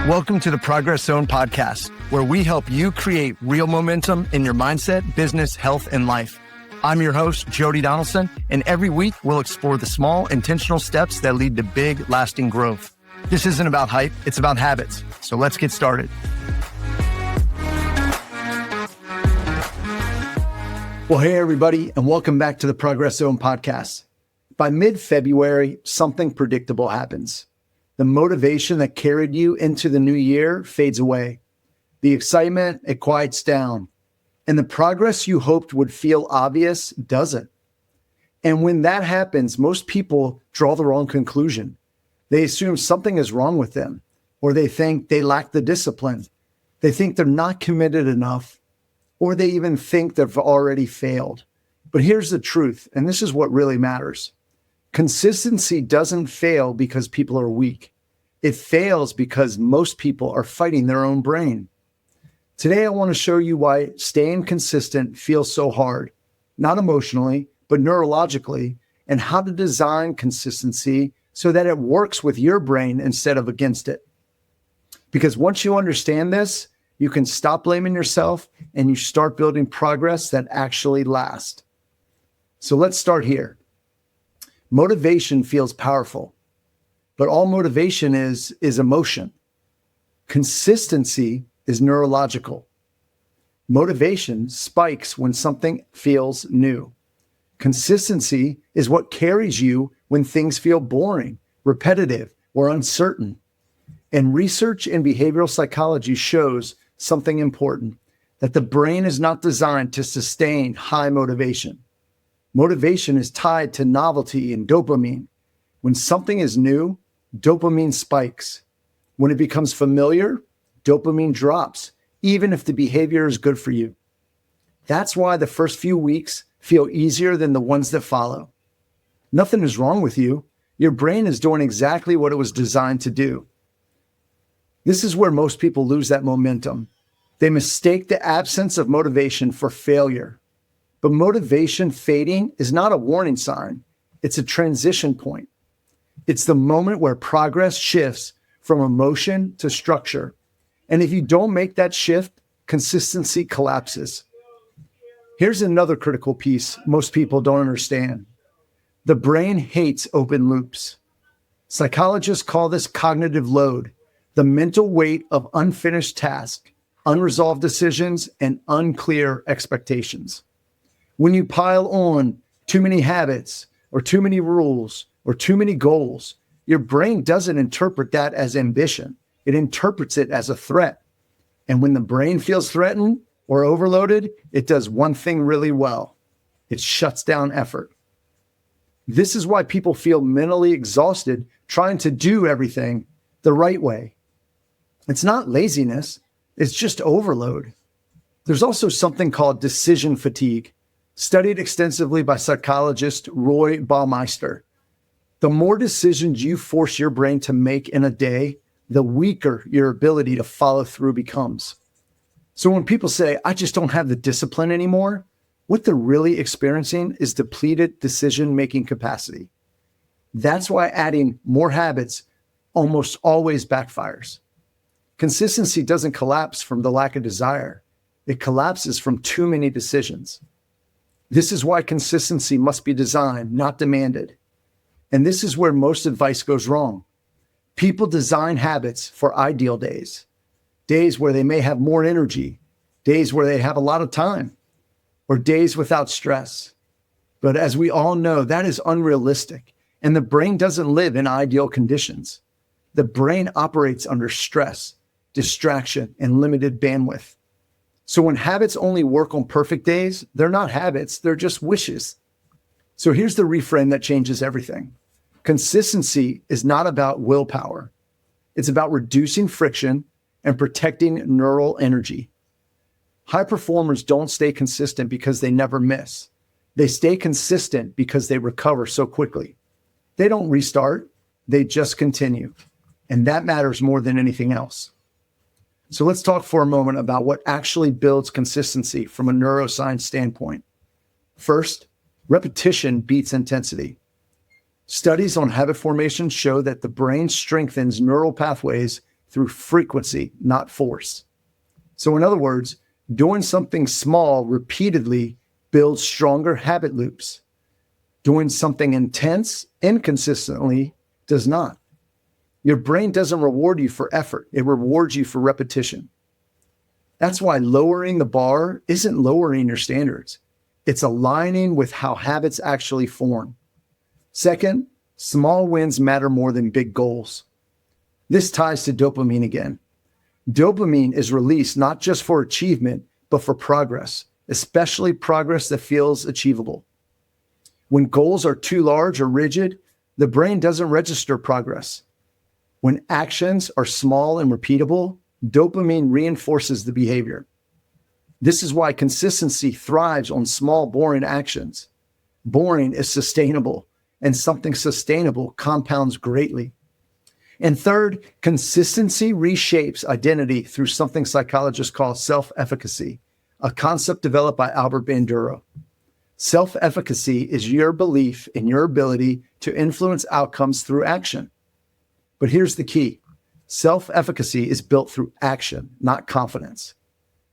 Welcome to the Progress Zone podcast, where we help you create real momentum in your mindset, business, health, and life. I'm your host, Jody Donaldson, and every week we'll explore the small, intentional steps that lead to big, lasting growth. This isn't about hype, it's about habits. So let's get started. Well, hey, everybody, and welcome back to the Progress Zone podcast. By mid-February, something predictable happens. The motivation that carried you into the new year fades away. The excitement, it quiets down. And the progress you hoped would feel obvious doesn't. And when that happens, most people draw the wrong conclusion. They assume something is wrong with them, or they think they lack the discipline. They think they're not committed enough, or they even think they've already failed. But here's the truth, and this is what really matters. Consistency doesn't fail because people are weak. It fails because most people are fighting their own brain. Today, I want to show you why staying consistent feels so hard, not emotionally, but neurologically, and how to design consistency so that it works with your brain instead of against it. Because once you understand this, you can stop blaming yourself and you start building progress that actually lasts. So let's start here. Motivation feels powerful, but all motivation is emotion. Consistency is neurological. Motivation spikes when something feels new. Consistency is what carries you when things feel boring, repetitive, or uncertain. And research in behavioral psychology shows something important, that the brain is not designed to sustain high motivation. Motivation is tied to novelty and dopamine. When something is new, dopamine spikes. When it becomes familiar, dopamine drops, even if the behavior is good for you. That's why the first few weeks feel easier than the ones that follow. Nothing is wrong with you. Your brain is doing exactly what it was designed to do. This is where most people lose that momentum. They mistake the absence of motivation for failure. But motivation fading is not a warning sign. It's a transition point. It's the moment where progress shifts from emotion to structure. And if you don't make that shift, consistency collapses. Here's another critical piece most people don't understand. The brain hates open loops. Psychologists call this cognitive load, the mental weight of unfinished tasks, unresolved decisions, and unclear expectations. When you pile on too many habits or too many rules or too many goals, your brain doesn't interpret that as ambition. It interprets it as a threat. And when the brain feels threatened or overloaded, it does one thing really well. It shuts down effort. This is why people feel mentally exhausted trying to do everything the right way. It's not laziness. It's just overload. There's also something called decision fatigue, studied extensively by psychologist Roy Baumeister. The more decisions you force your brain to make in a day, the weaker your ability to follow through becomes. So when people say, I just don't have the discipline anymore, what they're really experiencing is depleted decision-making capacity. That's why adding more habits almost always backfires. Consistency doesn't collapse from the lack of desire. It collapses from too many decisions. This is why consistency must be designed, not demanded. And this is where most advice goes wrong. People design habits for ideal days, days where they may have more energy, days where they have a lot of time, or days without stress. But as we all know, that is unrealistic, and the brain doesn't live in ideal conditions. The brain operates under stress, distraction, and limited bandwidth. So when habits only work on perfect days, they're not habits, they're just wishes. So here's the reframe that changes everything. Consistency is not about willpower. It's about reducing friction and protecting neural energy. High performers don't stay consistent because they never miss. They stay consistent because they recover so quickly. They don't restart, they just continue. And that matters more than anything else. So let's talk for a moment about what actually builds consistency from a neuroscience standpoint. First, repetition beats intensity. Studies on habit formation show that the brain strengthens neural pathways through frequency, not force. So in other words, doing something small repeatedly builds stronger habit loops. Doing something intense inconsistently does not. Your brain doesn't reward you for effort. It rewards you for repetition. That's why lowering the bar isn't lowering your standards. It's aligning with how habits actually form. Second, small wins matter more than big goals. This ties to dopamine again. Dopamine is released not just for achievement, but for progress, especially progress that feels achievable. When goals are too large or rigid, the brain doesn't register progress. When actions are small and repeatable, dopamine reinforces the behavior. This is why consistency thrives on small, boring actions. Boring is sustainable, and something sustainable compounds greatly. And third, consistency reshapes identity through something psychologists call self-efficacy, a concept developed by Albert Bandura. Self-efficacy is your belief in your ability to influence outcomes through action. But here's the key. Self-efficacy is built through action, not confidence.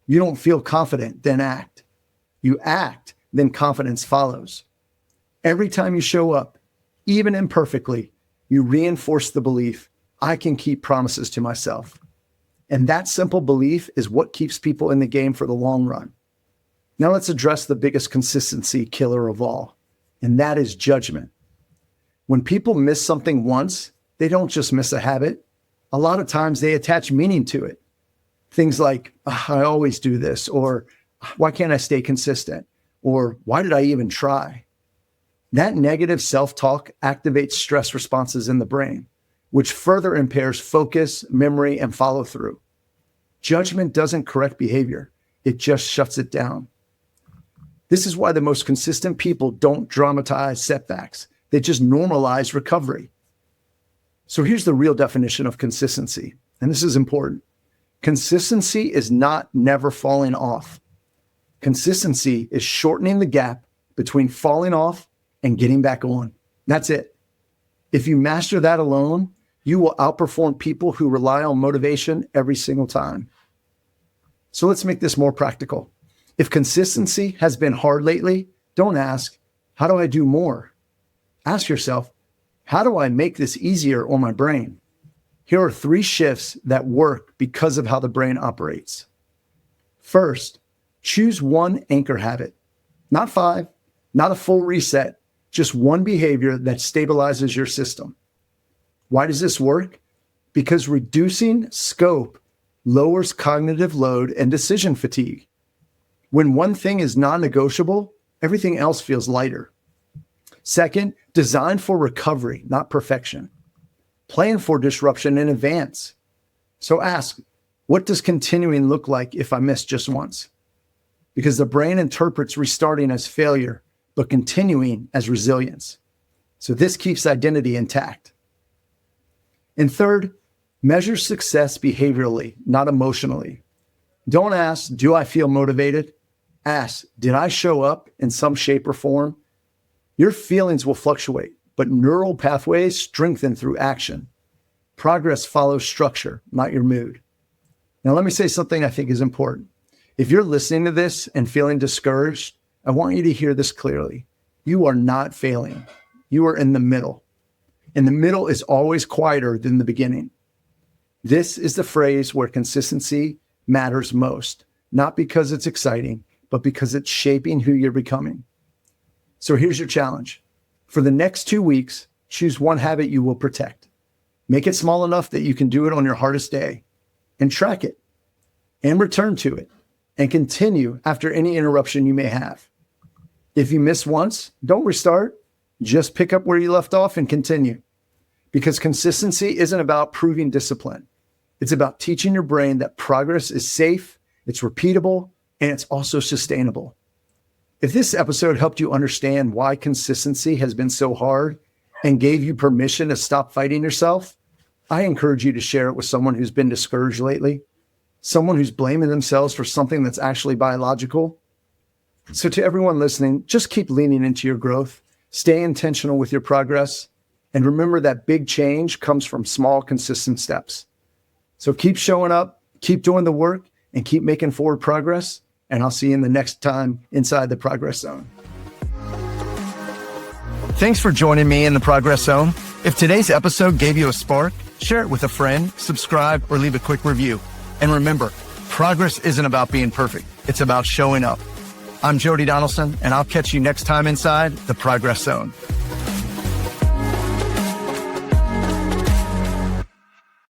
You don't feel confident, then act. You act, then confidence follows. Every time you show up, even imperfectly, you reinforce the belief, I can keep promises to myself. And that simple belief is what keeps people in the game for the long run. Now let's address the biggest consistency killer of all, and that is judgment. When people miss something once, they don't just miss a habit. A lot of times they attach meaning to it. Things like, I always do this, or why can't I stay consistent? Or why did I even try? That negative self-talk activates stress responses in the brain, which further impairs focus, memory, and follow-through. Judgment doesn't correct behavior. It just shuts it down. This is why the most consistent people don't dramatize setbacks. They just normalize recovery. So here's the real definition of consistency, and this is important. Consistency is not never falling off. Consistency is shortening the gap between falling off and getting back on. That's it. If you master that alone, you will outperform people who rely on motivation every single time. So let's make this more practical. If consistency has been hard lately, don't ask, how do I do more? Ask yourself, how do I make this easier on my brain? Here are 3 shifts that work because of how the brain operates. First, choose one anchor habit, not 5, not a full reset, just one behavior that stabilizes your system. Why does this work? Because reducing scope lowers cognitive load and decision fatigue. When one thing is non-negotiable, everything else feels lighter. Second, design for recovery, not perfection. Plan for disruption in advance. So ask, what does continuing look like if I miss just once? Because the brain interprets restarting as failure, but continuing as resilience. So this keeps identity intact. And third, measure success behaviorally, not emotionally. Don't ask, do I feel motivated? Ask, did I show up in some shape or form? Your feelings will fluctuate, but neural pathways strengthen through action. Progress follows structure, not your mood. Now, let me say something I think is important. If you're listening to this and feeling discouraged, I want you to hear this clearly. You are not failing. You are in the middle. And the middle is always quieter than the beginning. This is the phrase where consistency matters most, not because it's exciting, but because it's shaping who you're becoming. So here's your challenge. For the next 2 weeks, choose one habit you will protect. Make it small enough that you can do it on your hardest day, and track it, and return to it, and continue after any interruption you may have. If you miss once, don't restart. Just pick up where you left off and continue. Because consistency isn't about proving discipline. It's about teaching your brain that progress is safe, it's repeatable, and it's also sustainable. If this episode helped you understand why consistency has been so hard and gave you permission to stop fighting yourself, I encourage you to share it with someone who's been discouraged lately, someone who's blaming themselves for something that's actually biological. So to everyone listening, just keep leaning into your growth, stay intentional with your progress, and remember that big change comes from small, consistent steps. So keep showing up, keep doing the work, and keep making forward progress. And I'll see you in the next time inside the Progress Zone. Thanks for joining me in the Progress Zone. If today's episode gave you a spark, share it with a friend, subscribe, or leave a quick review. And remember, progress isn't about being perfect. It's about showing up. I'm Jody Donaldson, and I'll catch you next time inside the Progress Zone.